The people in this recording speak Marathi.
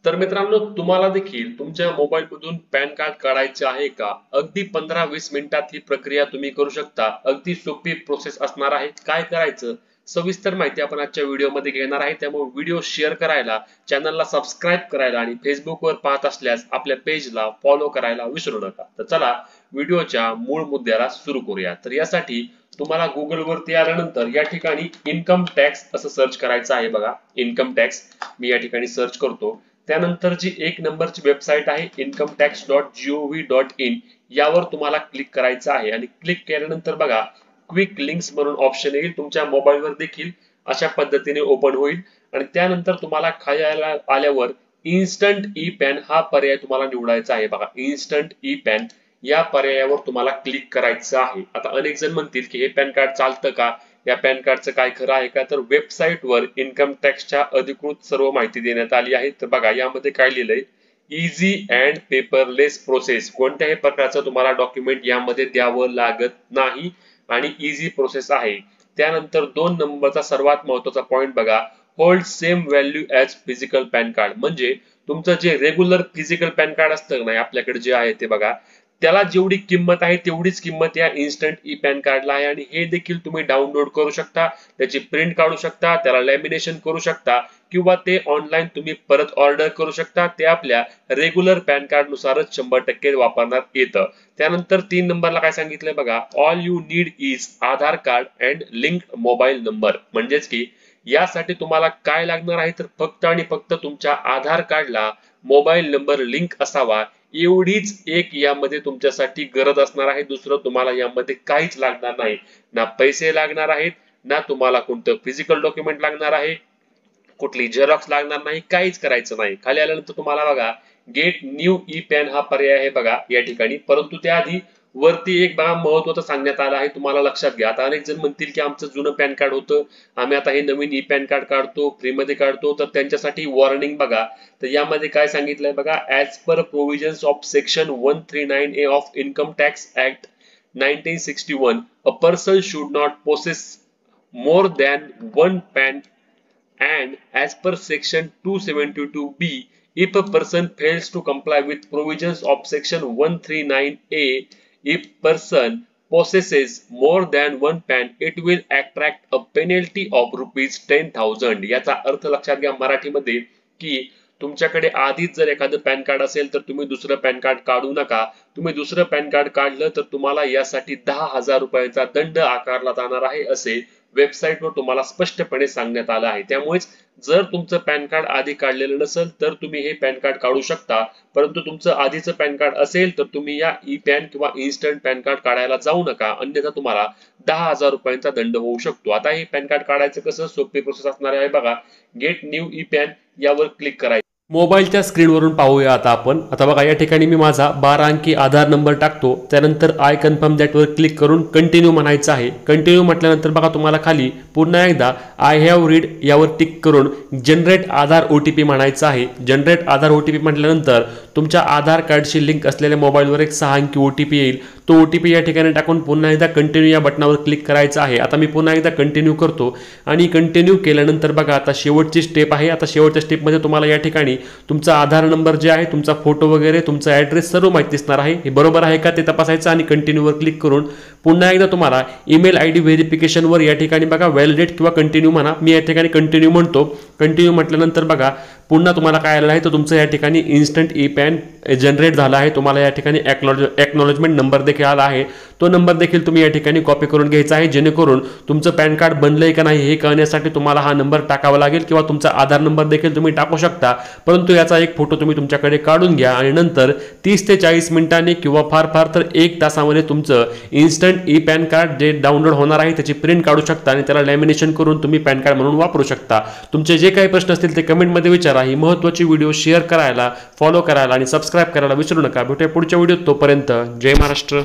तर मित्रांनो, तुम्हाला देखील तुमच्या मोबाईलमधून पॅन कार्ड काढायचे आहे का? अगदी 15-20 मिनिटात ही प्रक्रिया तुम्ही करू शकता. अगदी सोपी प्रोसेस असणार आहे. काय करायचं? सविस्तर माहिती आपण आजच्या व्हिडिओमध्ये घेणार आहे. त्यामुळे व्हिडिओ शेअर करायला, चॅनलला सबस्क्राईब करायला आणि फेसबुकवर पाहत असल्यास आपल्या पेजला फॉलो करायला विसरू नका. तर चला व्हिडिओच्या मूळ मुद्द्याला सुरू करूया. तर यासाठी तुम्हाला Google वरती आल्यानंतर या ठिकाणी इन्कम टॅक्स असं सर्च करायचं आहे बघा. इन्कम टॅक्स मी या ठिकाणी सर्च करतो. त्यानंतर जी 1 नंबरची वेबसाईट आहे incometax.gov.in यावर तुम्हाला क्लिक करायचं आहे आणि क्लिक केल्यानंतर बघा क्विक लिंक्स म्हणून ऑप्शन येईल. तुमच्या मोबाईलवर देखील अशा पद्धतीने ओपन होईल आणि त्यानंतर तुम्हाला खाली आल्यावर इन्स्टंट ई पॅन हा पर्याय तुम्हाला निवडायचा आहे बघा. इन्स्टंट ई पॅन या पर्यायावर तुम्हाला क्लिक करायचं आहे. आता अनेक जण म्हणतील की हे पॅन कार्ड चालतं का? या पॅन कार्डचं काय खरं आहे का? तर वेबसाईटवर इन्कम टॅक्सच्या अधिकृत सर्व माहिती देण्यात आली आहे. तर बघा यामध्ये काय लिहिलंय, इझी अँड पेपरलेस प्रोसेस. कोणत्याही प्रकारचं तुम्हाला डॉक्युमेंट यामध्ये द्यावं लागत नाही आणि इझी प्रोसेस आहे. त्यानंतर 2 नंबरचा सर्वात महत्त्वाचा पॉइंट बघा, hold same value as physical pan card. म्हणजे तुमचं जे रेग्युलर फिजिकल पॅन कार्ड असतं ना आपल्याकडे जे आहे ते बघा, त्याला जेवढी किंमत आहे तेवढीच किंमत या इन्स्टंट ई पॅन कार्डला आहे आणि हे देखील तुम्ही डाउनलोड करू शकता, त्याची प्रिंट काढू शकता, त्याला लॅमिनेशन करू शकता किंवा ते ऑनलाईन तुम्ही परत ऑर्डर करू शकता. ते आपल्या रेग्युलर पॅन कार्ड नुसारच 100% वापरण्यात येतं. त्यानंतर 3 नंबरला काय सांगितलंय बघा, all you need is Aadhaar card and linked mobile number. म्हणजेच की यासाठी तुम्हाला काय लागणार आहे तर फक्त आणि फक्त तुमच्या आधार कार्डला मोबाईल नंबर लिंक असावा, एवढीच एक यामध्ये तुमच्यासाठी गरज असणार आहे. दुसरं तुम्हाला यामध्ये काहीच लागणार नाही. ना पैसे लागणार आहेत, ना तुम्हाला कोणतं फिजिकल डॉक्युमेंट लागणार आहे, कुठली झेरॉक्स लागणार नाही, काहीच करायचं नाही. खाली आल्यानंतर तुम्हाला बघा गेट न्यू ई पॅन हा पर्याय आहे बघा या ठिकाणी. परंतु त्याआधी वरती एक बघा महत्त्वाचं सांगण्यात आलं आहे, तुम्हाला लक्षात घ्या. आता अनेक जण म्हणतील की आमचं जुनं पॅन कार्ड होतं, आम्ही आता हे नवीन ई पॅन कार्ड काढतो, फ्रीमध्ये काढतो. तर त्यांच्यासाठी वॉर्निंग बघा. तर यामध्ये काय सांगितलंय बघा, as per provisions of section 139A of income tax act 1961 a person should not possess more than one PAN, and as per section 272B, if a person fails to comply with provisions of section 139A, if person possesses more than one PAN, it will attract a penalty of rupees 10,000. याचा अर्थ लक्षात घ्या मराठीमध्ये की तुमच्याकडे आधीच जर एखादं पॅन कार्ड असेल तर तुम्ही दुसरं पॅन कार्ड काढू नका. तुम्ही दुसरं पॅन कार्ड काढलं तर तुम्हाला यासाठी 10,000 रुपयांचा दंड आकारला जाणार आहे असे वेबसाईटवर तुम्हाला स्पष्टपणे सांगण्यात आलं आहे. त्यामुळेच जर तुमचं पॅन कार्ड आधी काढलेलं नसेल तर तुम्ही हे पॅन कार्ड काढू शकता. परंतु तुमचं आधीचं पॅन कार्ड असेल तर तुम्ही या ई पॅन किंवा इन्स्टंट पॅन कार्ड काढायला जाऊ नका, अन्यथा तुम्हाला 10,000 रुपयांचा दंड होऊ शकतो. आता हे पॅन कार्ड काढायचं कसं, सोपी प्रोसेस असणार आहे बघा. गेट न्यू ई पॅन यावर क्लिक करायचं. मोबाईलच्या स्क्रीनवरून पाहूया आता आपण. आता बघा या ठिकाणी मी माझा 12 अंकी आधार नंबर टाकतो. त्यानंतर आय कन्फर्म दॅट वर क्लिक करून कंटिन्यू म्हणायचं आहे. कंटिन्यू म्हटल्यानंतर बघा तुम्हाला खाली पुन्हा एकदा आय हॅव रीड यावर टिक करून जनरेट आधार OTP म्हणायचं आहे. जनरेट आधार OTP म्हटल्यानंतर तुमच्या आधार कार्डशी लिंक असलेल्या मोबाईलवर एक 6 अंकी OTP येईल. तो OTP या ठिकाणी टाकून पुन्हा एकदा कंटिन्यू या बटनावर क्लिक करायचं आहे. आता मी पुन्हा एकदा कंटिन्यू करतो आणि कंटिन्यू केल्यानंतर बघा आता शेवटची स्टेप आहे. आता शेवटच्या स्टेपमध्ये तुम्हाला या ठिकाणी तुमचा आधार नंबर जे आहे, तुमचा फोटो वगैरे, तुमचा ऍड्रेस सर्व माहिती दिसणार आहे. हे बरोबर आहे का ते तपासायचं आणि कंटिन्यूवर क्लिक करून पुन्हा एकदा तुम्हाला ईमेल ID व्हेरिफिकेशनवर या ठिकाणी बघा व्हॅलिडेट किंवा कंटिन्यू म्हणा. मी या ठिकाणी कंटिन्यू म्हणतो. कंटिन्यू म्हटल्यानंतर बघा पुन्हा तुम्हाला काय आलं आहे तर तुमचं या ठिकाणी इन्स्टंट ई पॅन जनरेट झाला आहे. तुम्हाला या ठिकाणी एक्नॉलेजमेंट नंबर देखील आला आहे. तो नंबर देखील तुम्ही या ठिकाणी कॉपी करून घ्यायचा आहे, जेणेकरून तुमचं पॅन कार्ड बनलंय का नाही हे कळण्यासाठी तुम्हाला हा नंबर टाकावा लागेल किंवा तुमचा आधार नंबर देखील तुम्ही टाकू शकता. परंतु याचा एक फोटो तुम्ही तुमच्याकडे काढून घ्या आणि नंतर 30 ते 40 मिनिटांनी किंवा फार फार तर 1 तासामध्ये तुमचं इन्स्टंट ई पॅन कार्ड जे डाउनलोड होणार आहे त्याची प्रिंट काढू शकता आणि त्याला लॅमिनेशन करून तुम्ही पॅन कार्ड म्हणून वापरू शकता. तुमचे जे काही प्रश्न असतील ते कमेंटमध्ये विचारा. ही महत्त्वाची व्हिडिओ शेअर करायला, फॉलो करायला आणि सबस्क्राईब करायला विसरू नका. भेटूया पुढच्या व्हिडिओत. तोपर्यंत जय महाराष्ट्र.